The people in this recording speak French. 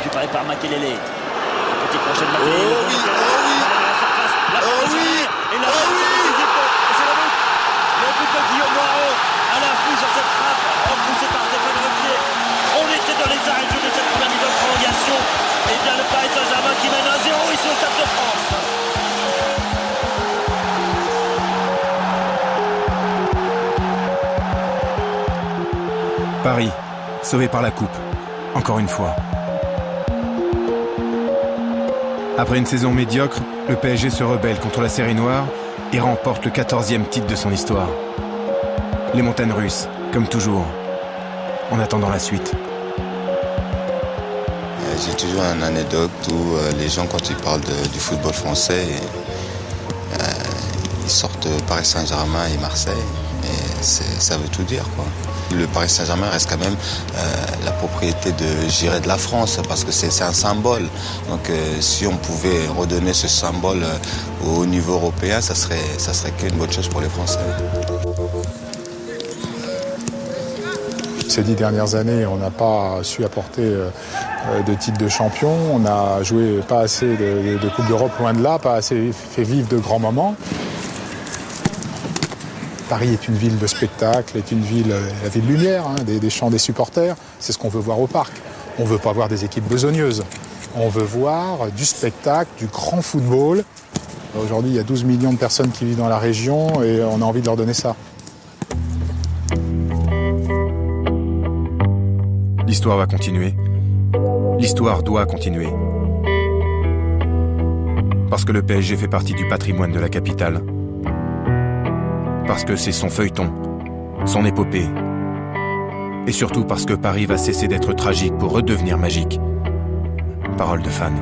récupéré par Makelele. Petit crochet de Makelele. Oh oui, oh oui, et là, c'est la but. Le but de Guillaume Moireau à l'affût sur cette frappe, repoussé par Stéphane Ruffier. On était dans les arrêts de jeu de cette première mi-temps de prolongation. Et bien le Paris Saint-Germain qui mène 1-0 ici au Stade de France. Paris, sauvé par la coupe, encore une fois. Après une saison médiocre, le PSG se rebelle contre la série noire et remporte le 14e titre de son histoire. Les montagnes russes, comme toujours, en attendant la suite. J'ai toujours une anecdote où les gens, quand ils parlent du football français, ils sortent Paris Saint-Germain et Marseille. Et ça veut tout dire, quoi. Le Paris Saint-Germain reste quand même la propriété de la France, parce que c'est un symbole. Donc si on pouvait redonner ce symbole au niveau européen, ça serait qu'une bonne chose pour les Français. Ces 10 dernières années, on n'a pas su apporter de titre de champion, on n'a joué pas assez de Coupe d'Europe, loin de là, pas assez fait vivre de grands moments. Paris est une ville de spectacle, est une ville, la ville lumière, des chants des supporters. C'est ce qu'on veut voir au parc. On ne veut pas voir des équipes besogneuses. On veut voir du spectacle, du grand football. Aujourd'hui, il y a 12 millions de personnes qui vivent dans la région et on a envie de leur donner ça. L'histoire va continuer. L'histoire doit continuer. Parce que le PSG fait partie du patrimoine de la capitale. Parce que c'est son feuilleton, son épopée. Et surtout parce que Paris va cesser d'être tragique pour redevenir magique. Parole de fan.